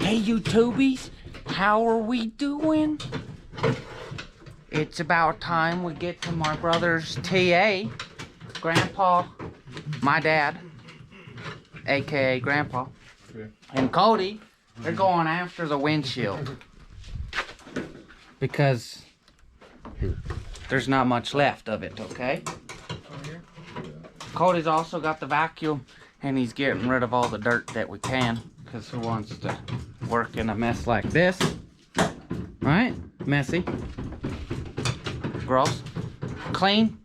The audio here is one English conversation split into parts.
Hey YouTubies, how are we doing? It's about time we get to my brother's TA. Grandpa, my dad, aka Grandpa, and Cody, they're going after the windshield because there's not much left of it, okay? Cody's also got the vacuum and he's getting rid of all the dirt that we can, because who wants to work in a mess like this? Right? Messy. Gross. Clean.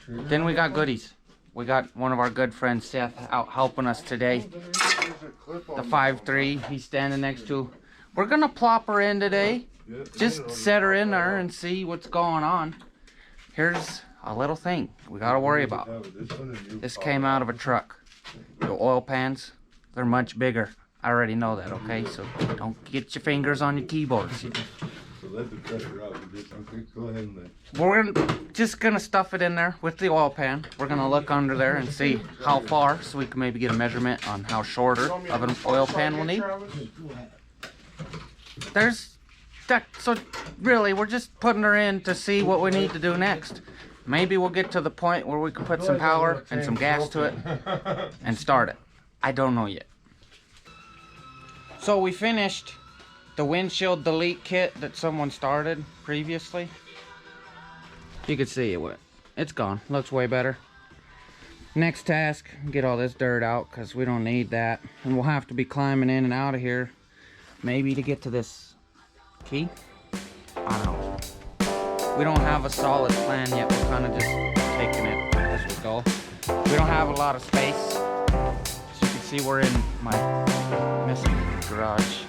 Then we got goodies. We got one of our good friends, Seth, out helping us today. The 5'3" he's standing next to. We're gonna plop her in today. Just set her in there and see what's going on. Here's a little thing we gotta worry about. This came out of a truck. The oil pans, they're much bigger. I already know that, okay? So don't get your fingers on your keyboards. So let the pressure out. Go ahead and We're just gonna stuff it in there with the oil pan. We're gonna look under there and see how far, so we can maybe get a measurement on how shorter of an oil pan we'll need. There's that. So really, we're just putting her in to see what we need to do next. Maybe we'll get to the point where we can put some power and some gas to it and start it. I don't know yet. So we finished the windshield delete kit that someone started previously. You can see it's gone. Looks way better. Next task, get all this dirt out because we don't need that. And we'll have to be climbing in and out of here. Maybe to get to this key. I don't know. We don't have a solid plan yet. We're kind of just taking it as we go. We don't have a lot of space. As you can see, we're in my messy garage.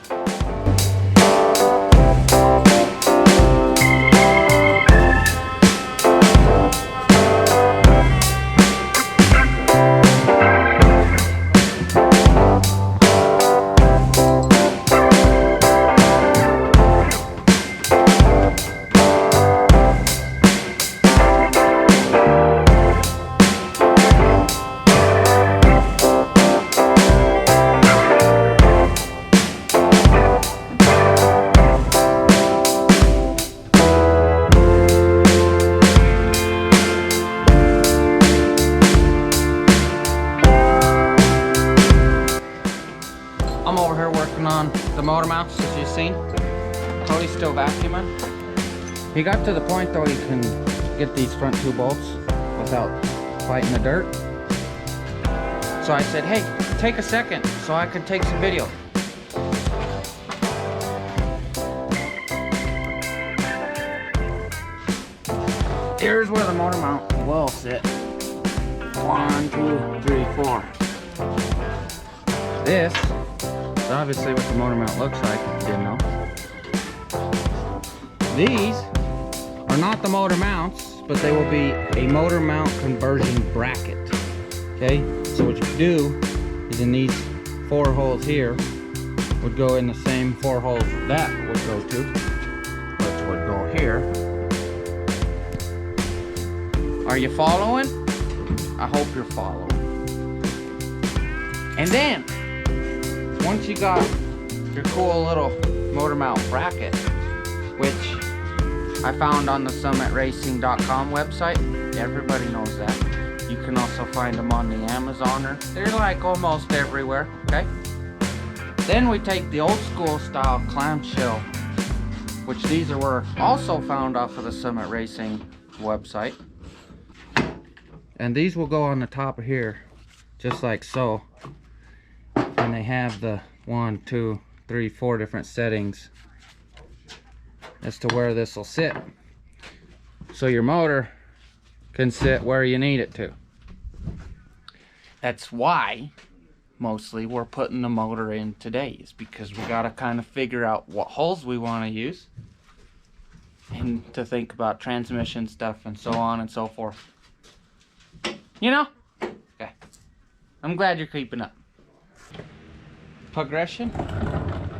I'm over here working on the motor mounts, as you've seen. Cody's still vacuuming. He got to the point though he can get these front two bolts without fighting the dirt. So I said, hey, take a second so I can take some video. Here's where the motor mount will sit. 1, 2, 3, 4. This is obviously what the motor mount looks like, if you didn't know. These are not the motor mounts, but they will be a motor mount conversion bracket. Okay, so what you do is in these 4 holes here would go in the same 4 holes that would go to, which would go here. Are you following? I hope you're following. And then, once you got your cool little motor mount bracket, which I found on the summitracing.com website, everybody knows that. You can also find them on the Amazoner. They're like almost everywhere, okay? Then we take the old school style clamshell, which these were also found off of the Summit Racing website. And these will go on the top of here, just like so. And they have the 1, 2, 3, 4 different settings as to where this will sit. So your motor can sit where you need it to. That's why mostly we're putting the motor in today, is because we gotta kind of figure out what holes we want to use and to think about transmission stuff and so on and so forth. You know? Okay. I'm glad you're keeping up. Progression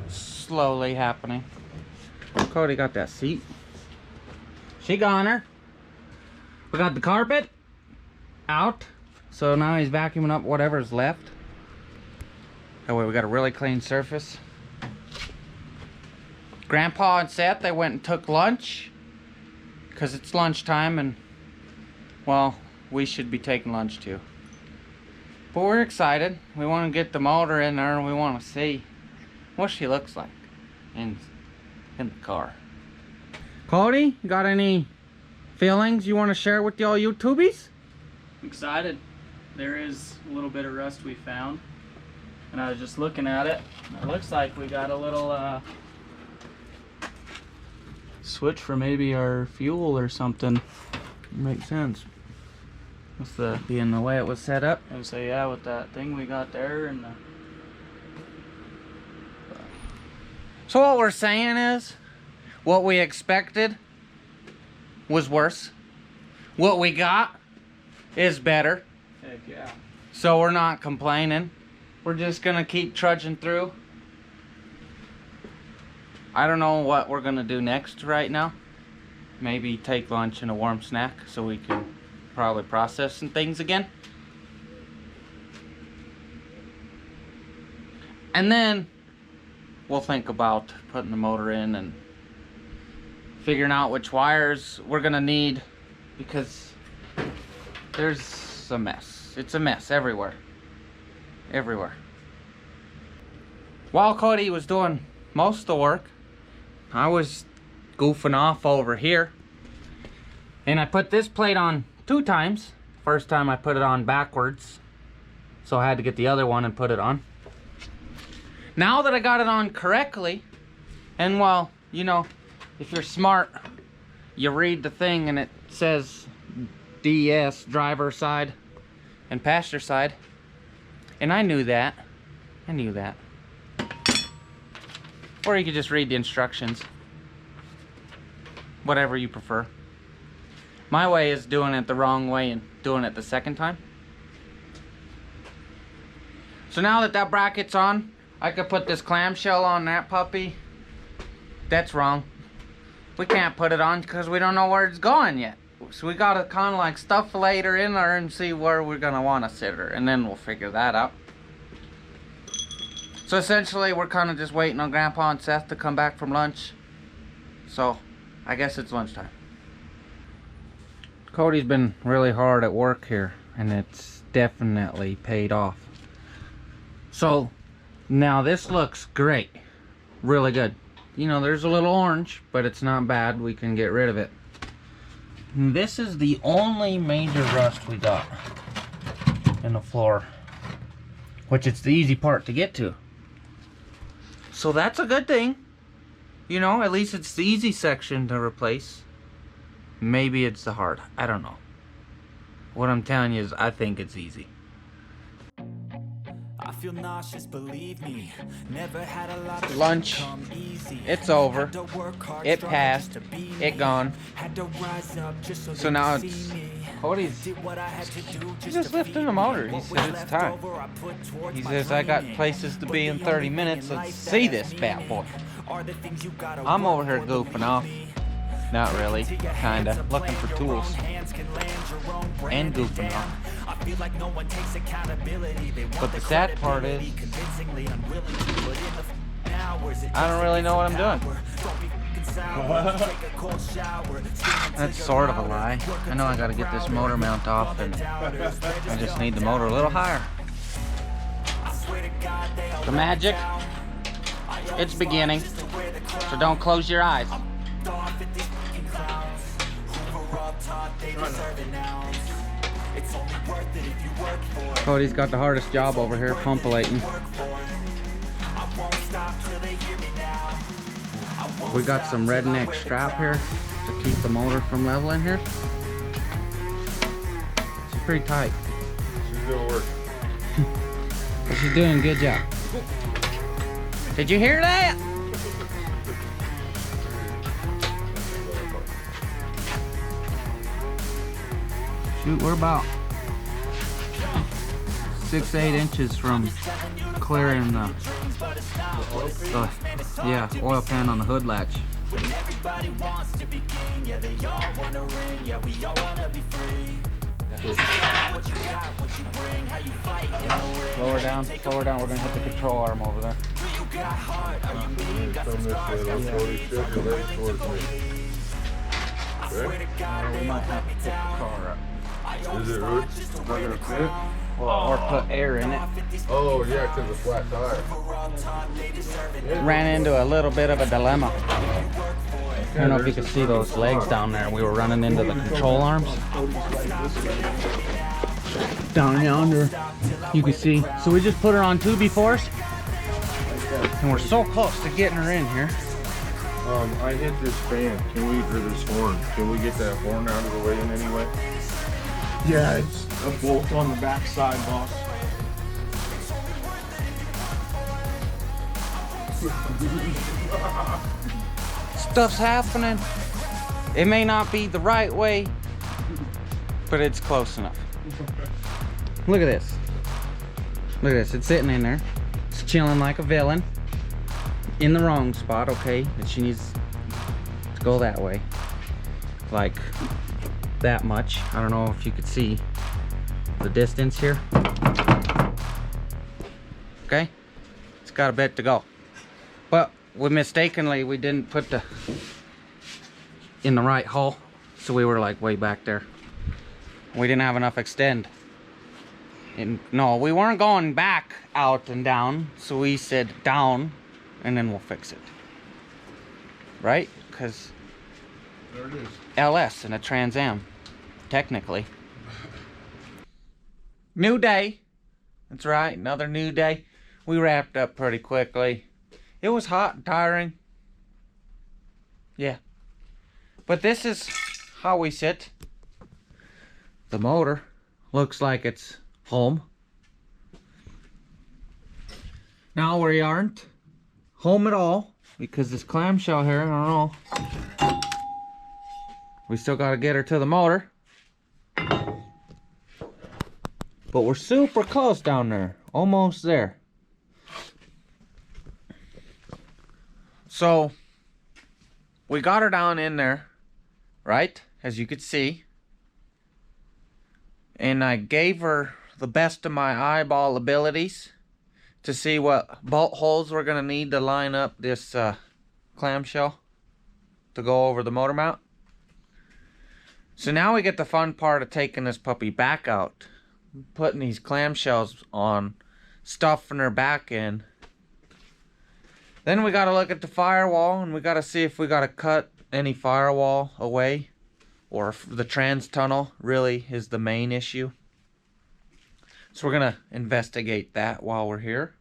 slowly happening. Cody got that seat. She got her. We got the carpet out. So now he's vacuuming up whatever's left. That way we got a really clean surface. Grandpa and Seth, they went and took lunch. Because it's lunchtime and, well, we should be taking lunch too. But we're excited. We want to get the motor in there and we want to see what she looks like in the car. Cody, you got any feelings you want to share with y'all YouTubies? Excited. There is a little bit of rust we found, and I was just looking at it. It looks like we got a little switch for maybe our fuel or something. Makes sense. With the Being the way it was set up. I would say, yeah, with that thing we got there and the, So what we're saying is, what we expected was worse. What we got is better. heck yeah. So we're not complaining. We're just gonna keep trudging through. I don't know what we're gonna do next right now. Maybe take lunch and a warm snack so we can probably process some things again. And then we'll think about putting the motor in and figuring out which wires we're gonna need, because there's a mess. It's a mess everywhere. Everywhere. While Cody was doing most of the work, I was goofing off over here. And I put this plate on 2 times. First time I put it on backwards, so I had to get the other one and put it on. Now that I got it on correctly, and well, you know, if you're smart, you read the thing and it says DS, driver side and passenger side. And I knew that. I knew that. Or you could just read the instructions. Whatever you prefer. My way is doing it the wrong way and doing it the second time. So now that that bracket's on, I could put this clamshell on that puppy. That's wrong. We can't put it on because we don't know where it's going yet. So we gotta kind of like stuff later in there and see where we're gonna want to sit her, and then we'll figure that out. So essentially we're kind of just waiting on Grandpa and Seth to come back from lunch. So I guess it's lunchtime. Cody's been really hard at work here, and it's definitely paid off. So now this looks great. Really good. You know, there's a little orange, but it's not bad. We can get rid of it. This is the only major rust we got in the floor, which it's the easy part to get to. So that's a good thing. You know, at least it's the easy section to replace. Maybe it's the hard. I don't know. What I'm telling you is I think it's easy. I feel nauseous, believe me. Never had a lot of Lunch. It's over. It passed. It gone. So now it's Cody's. He's just lifting the motor. He said it's time. He says, I got places to be in 30 minutes. Let's see this bad boy. I'm over here goofing off. Not really. Kinda. Looking for tools. And goofing off. But the sad part is, I don't really know what I'm doing. That's sort of a lie. I know I gotta get this motor mount off, and I just need the motor a little higher. The magic, it's beginning, so don't close your eyes. Cody's got the hardest job over here, pumpulating. We got some redneck strap here to keep the motor from leveling here. She's pretty tight. She's gonna work. She's doing a good job. Did you hear that? Shoot, we're about 6-8 inches from clearing the oil pan on the hood latch. Lower down, we're gonna hit the control arm over there. Come this way, let's go to shift your legs towards me. Okay? We might have to pick the car up. Is it really? Not gonna fit? Or put air in it. Oh, yeah, because of flat tire. Ran into a little bit of a dilemma. I don't know if you can see those legs down there. We were running into the control arms. Down yonder, you can see. So we just put her on 2B4s. And we're so close to getting her in here. I hit this fan. Can we, or this horn? Can we get that horn out of the way in any way? Yeah, it's a bolt on the back side, boss. Stuff's happening. It may not be the right way, but it's close enough. Look at this. Look at this. It's sitting in there. It's chilling like a villain. In the wrong spot, okay? And she needs to go that way. Like that much. I don't know if you could see the distance here. Okay? It's got a bit to go. But we didn't put the in the right hole, so we were like way back there. We didn't have enough extend. And no, we weren't going back out and down, so we said down and then we'll fix it, right? Because There it is. LS and a Trans Am, technically. New day. That's right, another new day. We wrapped up pretty quickly. It was hot and tiring. Yeah. But this is how we sit. The motor looks like it's home. Now we aren't home at all because this clamshell here, I don't know. We still got to get her to the motor. But we're super close down there. Almost there. So, we got her down in there, right? As you could see. And I gave her the best of my eyeball abilities to see what bolt holes we're going to need to line up this clamshell to go over the motor mount. So now we get the fun part of taking this puppy back out, putting these clamshells on, stuffing her back in. Then we got to look at the firewall and we got to see if we got to cut any firewall away or if the trans tunnel really is the main issue. So we're going to investigate that while we're here.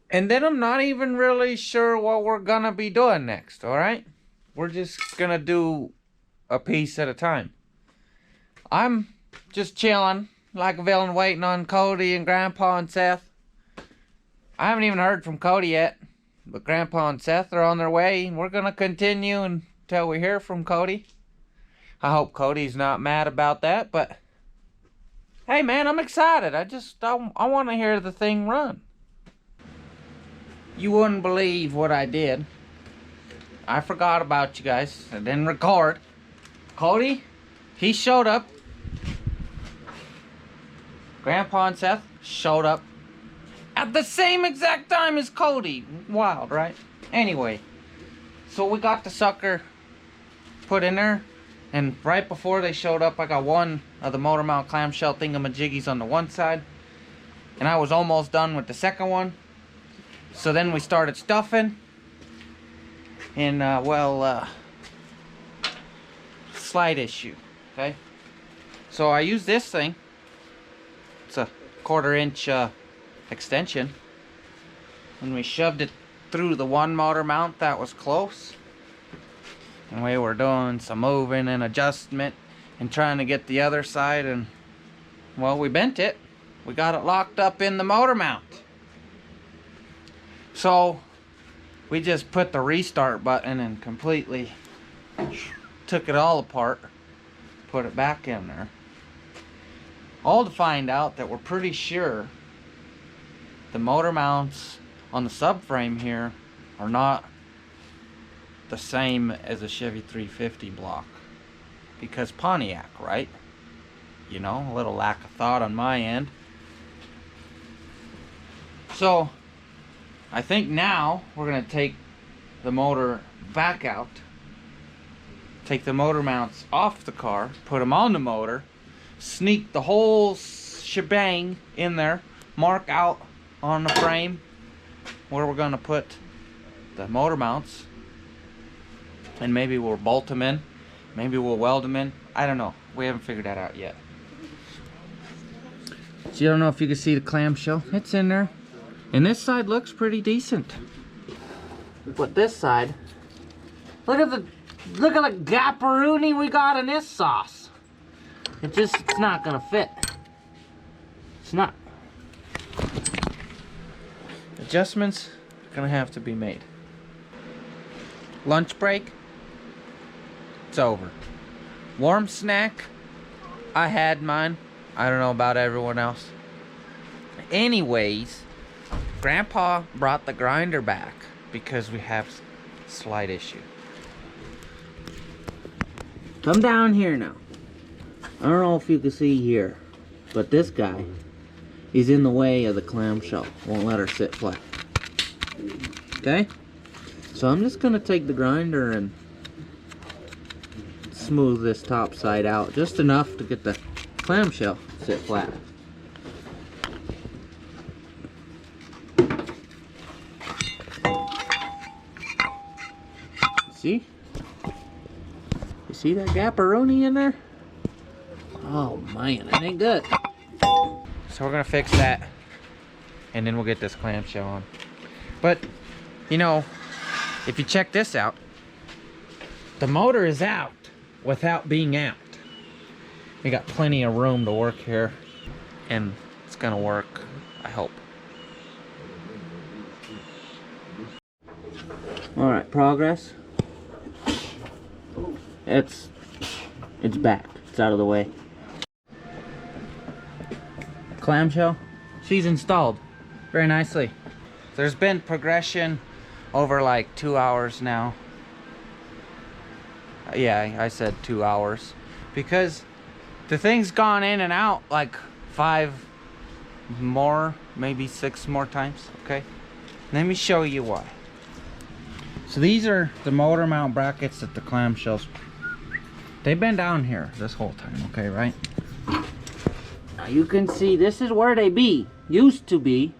And then I'm not even really sure what we're going to be doing next, all right? We're just going to do a piece at a time. I'm just chilling like a villain waiting on Cody and Grandpa and Seth. I haven't even heard from Cody yet, but Grandpa and Seth are on their way, and we're going to continue until we hear from Cody. I hope Cody's not mad about that, but hey man, I'm excited. I want to hear the thing run. You wouldn't believe what I did. I forgot about you guys. I didn't record. Cody, he showed up. Grandpa and Seth showed up at the same exact time as Cody. Wild, right? Anyway, so we got the sucker put in there, and right before they showed up, I got one of the motor mount clamshell thingamajiggies on the one side, and I was almost done with the second one. So then we started stuffing, and slight issue, okay? So I used this thing. It's a 1/4 inch extension, and we shoved it through the one motor mount that was close, and we were doing some moving and adjustment and trying to get the other side, and well, we bent it. We got it locked up in the motor mount. So we just put the restart button and completely took it all apart, put it back in there, all to find out that we're pretty sure the motor mounts on the subframe here are not the same as a Chevy 350 block. Because Pontiac, right? You know, a little lack of thought on my end. So, I think now we're gonna take the motor back out, take the motor mounts off the car, put them on the motor, sneak the whole shebang in there, mark out on the frame where we're gonna put the motor mounts, and maybe we'll bolt them in, maybe we'll weld them in. I don't know. We haven't figured that out yet. So you don't know if you can see the clamshell. It's in there. And this side looks pretty decent. But this side, look at the gapperoonie we got in this sauce. It's not gonna fit. It's not. Adjustments are gonna have to be made. Lunch break, it's over. Warm snack, I had mine. I don't know about everyone else. Anyways, Grandpa brought the grinder back because we have a slight issue. Come down here now. I don't know if you can see here, but this guy, he's in the way of the clamshell. Won't let her sit flat. Okay? So I'm just gonna take the grinder and smooth this top side out just enough to get the clamshell to sit flat. See? You see that gapperoni in there? Oh man, that ain't good. So we're gonna fix that, and then we'll get this clamshell on. But, you know, if you check this out, the motor is out without being out. We got plenty of room to work here, and it's gonna work, I hope. All right, progress. It's back. It's out of the way. Clamshell, she's installed very nicely. There's been progression over like 2 hours now. Yeah, I said 2 hours because the thing's gone in and out like 5 more, maybe 6 more times. Okay, let me show you why. So these are the motor mount brackets that the clamshells, they've been down here this whole time, okay, right? Now you can see this is where they used to be.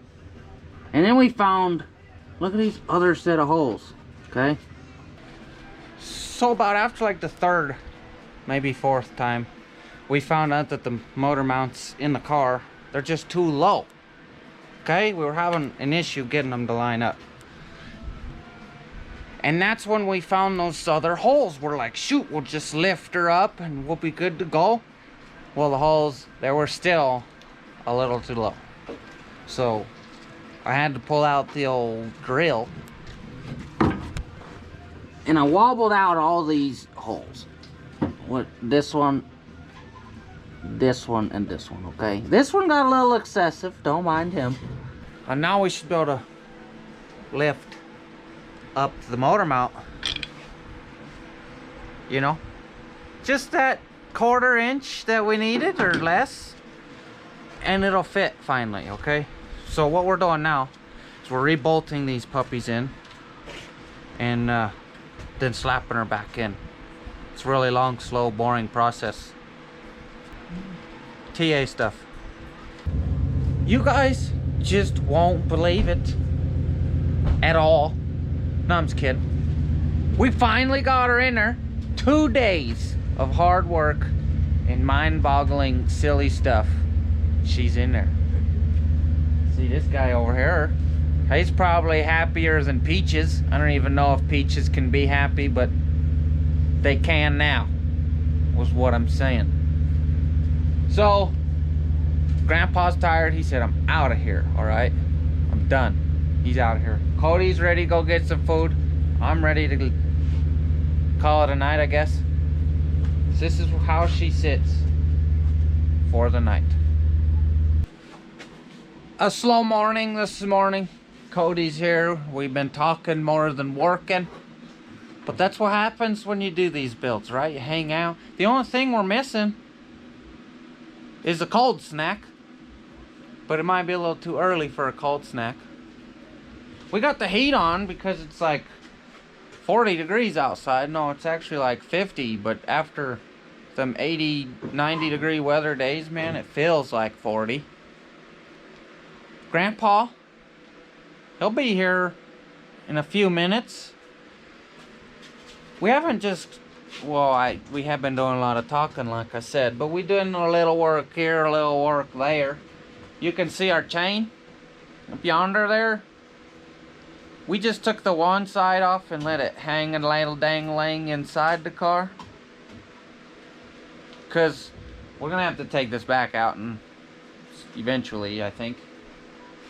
And then we found, look at these other set of holes, okay? So about after like the 3rd, maybe 4th time, we found out that the motor mounts in the car, they're just too low, okay? We were having an issue getting them to line up. And that's when we found those other holes. We're like, shoot, we'll just lift her up and we'll be good to go. Well, the holes, they were still a little too low. So I had to pull out the old drill. And I wobbled out all these holes. What, this one, and this one, okay? This one got a little excessive, don't mind him. And now we should be able to lift up the motor mount, you know, just that 1/4 inch that we needed or less, and it'll fit finally. Okay, so what we're doing now is we're rebolting these puppies in and then slapping her back in. It's a really long, slow, boring process. TA stuff. You guys just won't believe it at all. No, I'm just kidding. We finally got her in there. 2 days of hard work and mind-boggling, silly stuff. She's in there. See this guy over here? He's probably happier than Peaches. I don't even know if Peaches can be happy, but they can now, was what I'm saying. So, Grandpa's tired. He said, I'm out of here, all right? I'm done. He's out of here. Cody's ready to go get some food. I'm ready to call it a night, I guess. This is how she sits for the night. A slow morning this morning. Cody's here. We've been talking more than working. But that's what happens when you do these builds, right? You hang out. The only thing we're missing is a cold snack. But it might be a little too early for a cold snack. We got the heat on because it's like 40 degrees outside. No, it's actually like 50, but after some 80, 90 degree weather days, man, it feels like 40. Grandpa, he'll be here in a few minutes. We haven't just, well, we have been doing a lot of talking, like I said, but we doing a little work here, a little work there. You can see our chain up yonder there. We just took the one side off and let it hang and ladle dangling inside the car. Cause we're gonna have to take this back out and eventually, I think.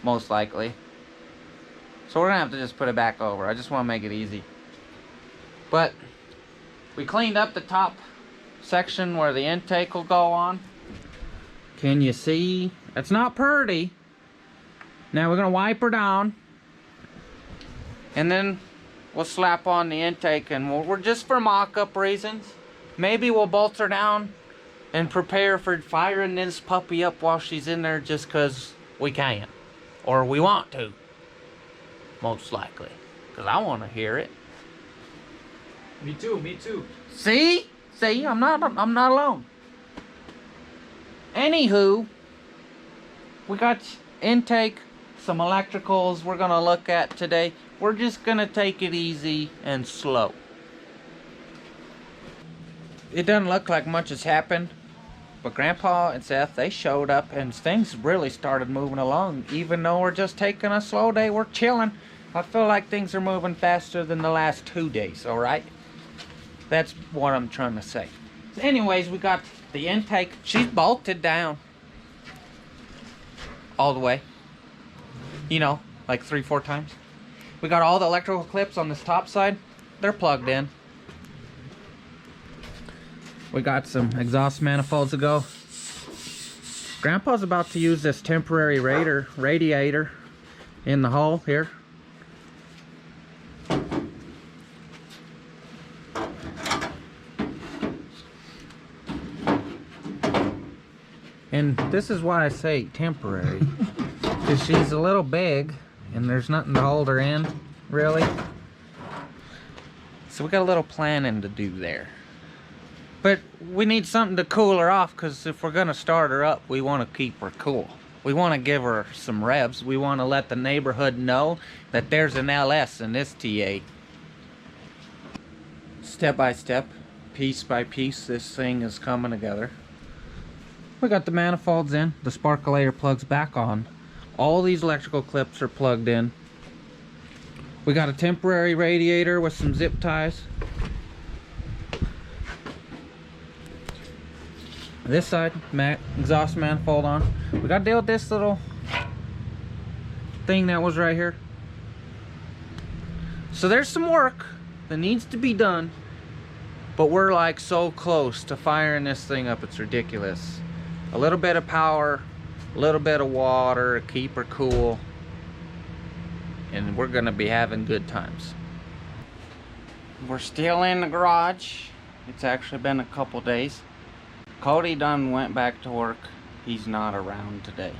Most likely. So we're gonna have to just put it back over. I just wanna make it easy. But we cleaned up the top section where the intake will go on. Can you see? It's not pretty. Now we're gonna wipe her down. And then we'll slap on the intake, and we're just for mock-up reasons. Maybe we'll bolt her down and prepare for firing this puppy up while she's in there just because we can. Or we want to. Most likely. Because I want to hear it. Me too, me too. See? See? I'm not alone. Anywho, we got intake, some electricals we're going to look at today. We're just gonna take it easy and slow. It doesn't look like much has happened, but Grandpa and Seth, they showed up and things really started moving along. Even though we're just taking a slow day, we're chilling. I feel like things are moving faster than the last 2 days, alright? That's what I'm trying to say. So anyways, we got the intake. She's bolted down. All the way. You know, like 3-4 times. We got all the electrical clips on this top side. They're plugged in. We got some exhaust manifolds to go. Grandpa's about to use this temporary radiator in the hole here. And this is why I say temporary. Because she's a little big. And there's nothing to hold her in, really. So we got a little planning to do there. But we need something to cool her off, because if we're going to start her up, we want to keep her cool. We want to give her some revs. We want to let the neighborhood know that there's an LS in this TA. Step by step, piece by piece, this thing is coming together. We got the manifolds in, the sparkulator plugs back on. All these electrical clips are plugged in. We got a temporary radiator with some zip ties. This side, exhaust manifold on. We got to deal with this little thing that was right here. So there's some work that needs to be done, but we're like so close to firing this thing up, it's ridiculous. A little bit of power, a little bit of water to keep her cool, and we're gonna be having good times. We're still in the garage. It's actually been a couple days. Cody done went back to work. He's not around today.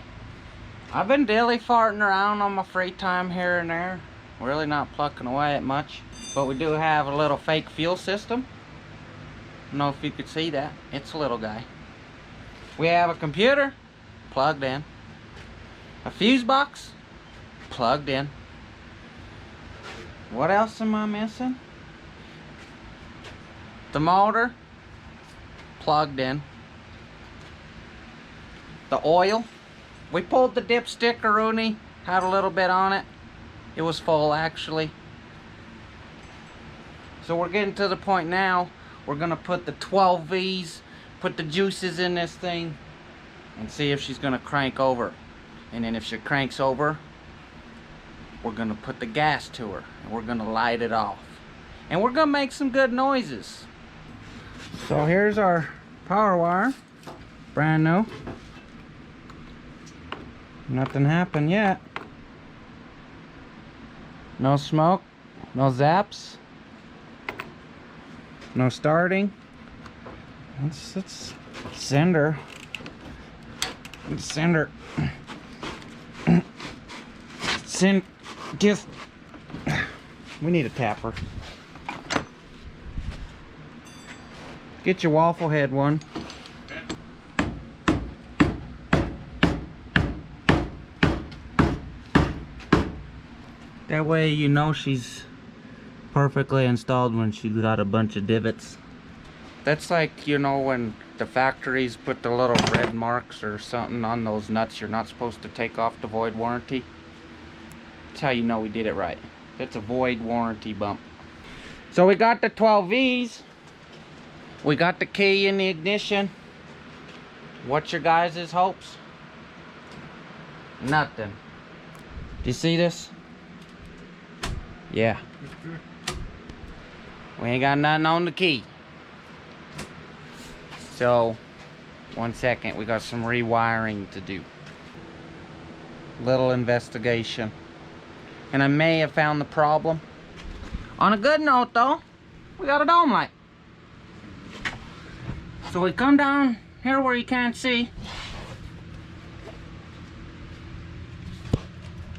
I've been dilly farting around on my free time here and there. Really not plucking away at much, but we do have a little fake fuel system. I don't know if you could see that. It's a little guy. We have a computer plugged in, a fuse box plugged in. What else am I missing? The motor plugged in. The oil, we pulled the dipstick Rooney, had a little bit on it. It was full actually. So we're getting to the point now, we're gonna put the 12 V's, put the juices in this thing, and see if she's gonna crank over. And then if she cranks over, we're gonna put the gas to her and we're gonna light it off. And we're gonna make some good noises. So here's our power wire, brand new. Nothing happened yet. No smoke, no zaps, no starting. Let's send her. Let's send her. Just We need a tapper. Get your waffle head one. That way you know she's perfectly installed when she's got a bunch of divots. That's like, you know, when the factories put the little red marks or something on those nuts you're not supposed to take off the void warranty. That's how you know we did it right. That's a void warranty bump. So we got the 12Vs. We got the key in the ignition. What's your guys' hopes? Nothing. Do you see this? Yeah. We ain't got nothing on the key. So, 1 second, we got some rewiring to do. Little investigation. And I may have found the problem. On a good note though, we got a dome light. So we come down here where you can't see.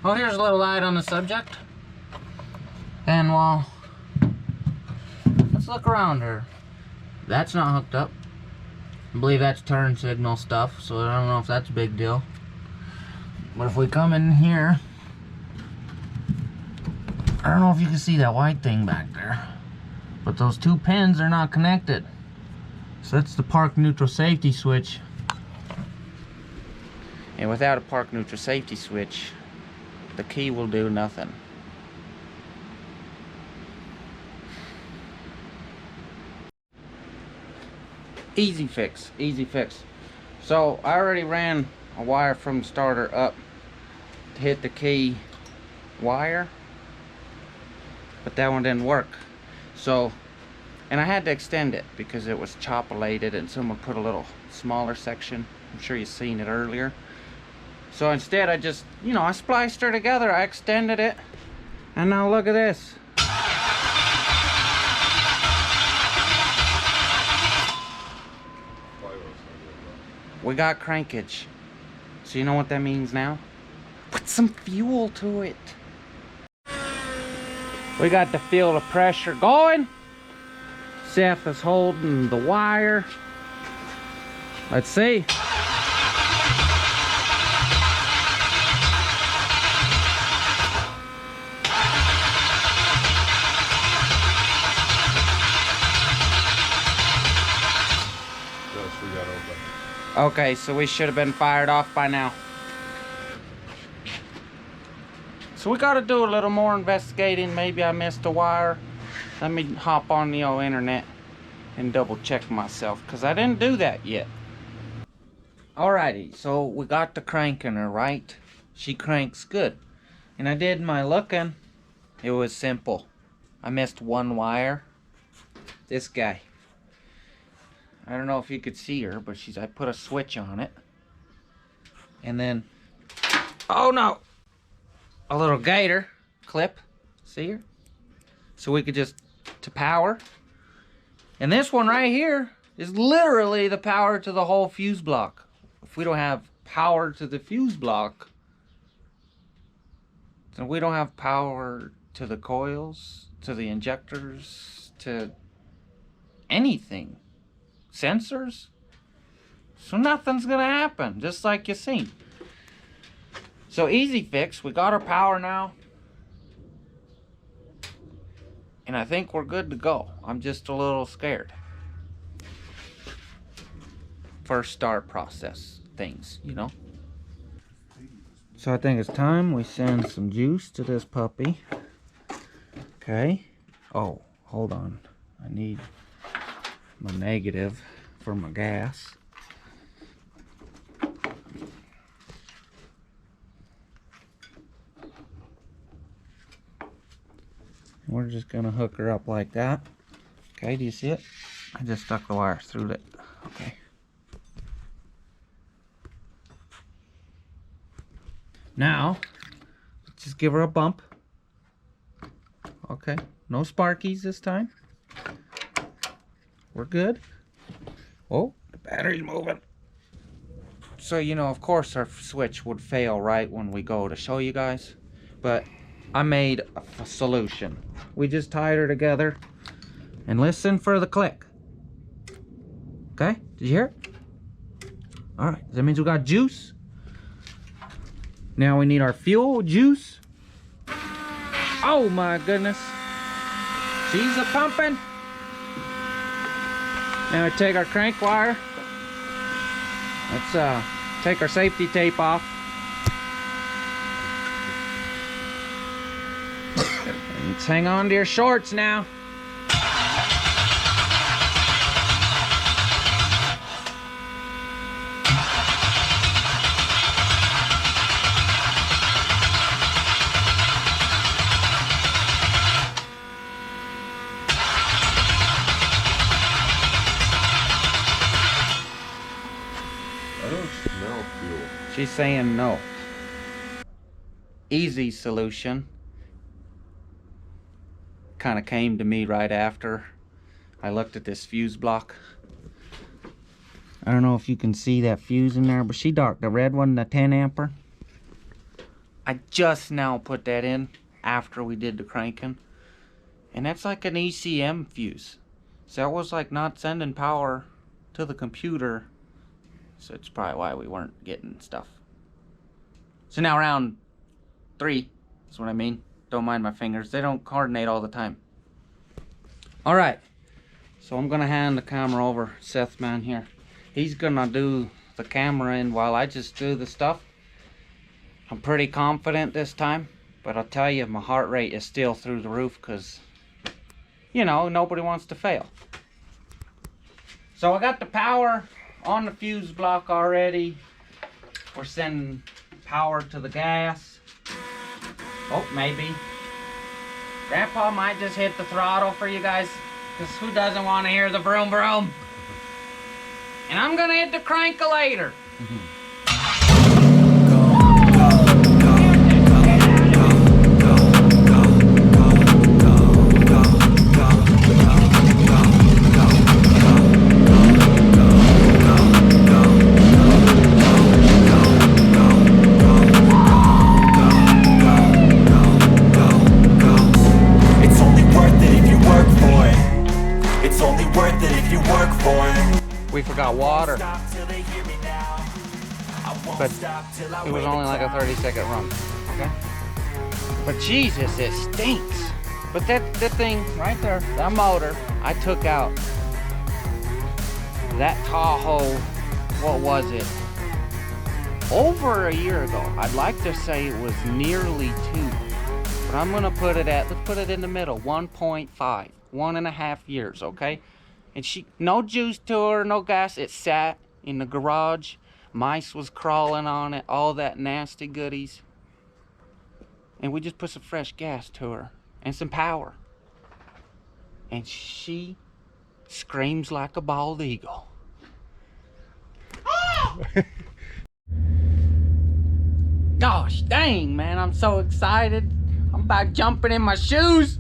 Oh, here's a little light on the subject. And well, let's look around here. That's not hooked up. I believe that's turn signal stuff, so I don't know if that's a big deal. But if we come in here, I don't know if you can see that white thing back there, but those two pins are not connected. So that's the park neutral safety switch. And without a park neutral safety switch, the key will do nothing. Easy fix, easy fix. So I already ran a wire from the starter up to hit the key wire, but that one didn't work. So, and I had to extend it because it was chopulated and someone put a little smaller section. I'm sure you've seen it earlier. So instead I just, you know, I spliced her together, I extended it, and now look at this. We got crankage. So you know what that means now? Put some fuel to it. We got to feel the pressure going. Seth is holding the wire. Let's see. Okay, so we should have been fired off by now. So we got to do a little more investigating. Maybe I missed a wire. Let me hop on the old internet and double check myself, because I didn't do that yet. Alrighty, so we got the crank in her, right? She cranks good. And I did my looking. It was simple. I missed one wire. This guy. I don't know if you could see her, but I put a switch on it. And then, oh no! A little gator clip. See her? So we could just, to power. And this one right here is literally the power to the whole fuse block. If we don't have power to the fuse block, then we don't have power to the coils, to the injectors, to anything. Sensors. So nothing's gonna happen, just like you seen. So easy fix, we got our power now. And I think we're good to go. I'm just a little scared. First start process things, you know. So I think it's time we send some juice to this puppy. Okay. Oh, hold on. I need my negative for my gas. We're just gonna hook her up like that. Okay, do you see it? I just stuck the wire through it. Okay. Now, just give her a bump. Okay, no sparkies this time. We're good. Oh, the battery's moving. So, you know, of course our switch would fail right when we go to show you guys. But I made a solution. We just tied her together and listen for the click. Okay, did you hear it? All right, that means we got juice. Now we need our fuel juice. Oh my goodness. She's a pumping. Now we take our crank wire. Let's take our safety tape off. Let's hang on to your shorts now. I don't smell fuel. She's saying no. Easy solution. Kind of came to me right after I looked at this fuse block. I don't know if you can see that fuse in there, but she darked the red one, the 10 ampere. I just now put that in after we did the cranking, and that's like an ECM fuse, so it was like not sending power to the computer, so it's probably why we weren't getting stuff. So now round 3 is what I mean. Don't mind my fingers, they don't coordinate all the time. All right, so I'm gonna hand the camera over Seth man here. He's gonna do the camera in while I just do the stuff. I'm pretty confident this time, but I'll tell you, my heart rate is still through the roof because, you know, nobody wants to fail. So I got the power on the fuse block already. We're sending power to the gas. Oh, maybe. Grandpa might just hit the throttle for you guys, because who doesn't want to hear the vroom vroom? And I'm gonna hit the crankulator. We forgot water, but it was only like a 30-second run, okay? But Jesus, it stinks. But that thing right there, that motor, I took out. That Tahoe, what was it? Over a year ago. I'd like to say it was nearly 2. But I'm gonna put it at, let's put it in the middle, 1.5, 1.5 years, okay? And she, no juice to her, no gas. It sat in the garage. Mice was crawling on it, all that nasty goodies. And we just put some fresh gas to her and some power. And she screams like a bald eagle. Gosh dang, man, I'm so excited. I'm about jumping in my shoes.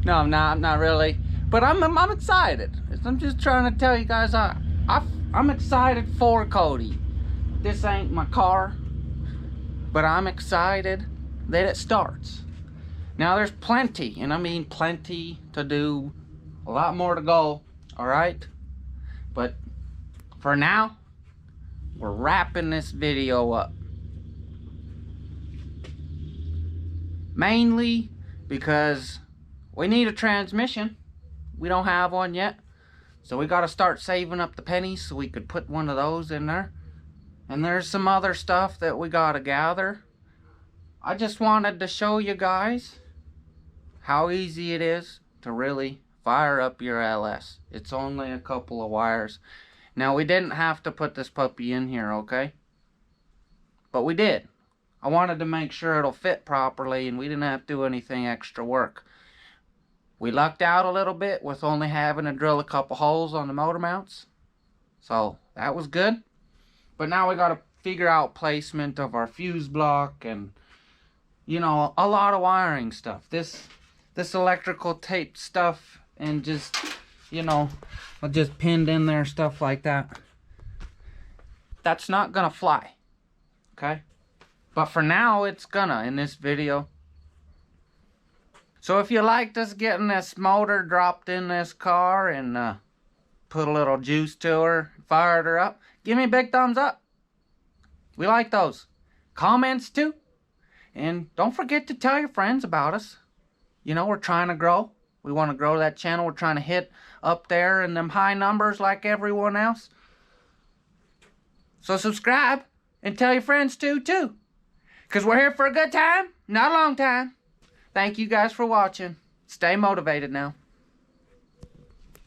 No, I'm not really. But I'm excited. I'm just trying to tell you guys, I'm excited for Cody. This ain't my car, but I'm excited that it starts. Now there's plenty, and I mean plenty to do, a lot more to go, all right? But for now, we're wrapping this video up. Mainly because we need a transmission. We don't have one yet, so we got to start saving up the pennies so we could put one of those in there. And there's some other stuff that we got to gather. I just wanted to show you guys how easy it is to really fire up your LS. It's only a couple of wires. Now, we didn't have to put this puppy in here, okay? But we did. I wanted to make sure it'll fit properly and we didn't have to do anything extra work. We lucked out a little bit with only having to drill a couple holes on the motor mounts. So that was good. But now we got to figure out placement of our fuse block and, you know, a lot of wiring stuff. This electrical tape stuff and just, you know, just pinned in there, stuff like that. That's not gonna fly, okay? But for now, it's gonna in this video. So if you liked us getting this motor dropped in this car and put a little juice to her, fired her up, give me a big thumbs up. We like those. Comments too. And don't forget to tell your friends about us. You know, we're trying to grow. We want to grow that channel. We're trying to hit up there in them high numbers like everyone else. So subscribe and tell your friends too. Because we're here for a good time, not a long time. Thank you guys for watching. Stay motivated now.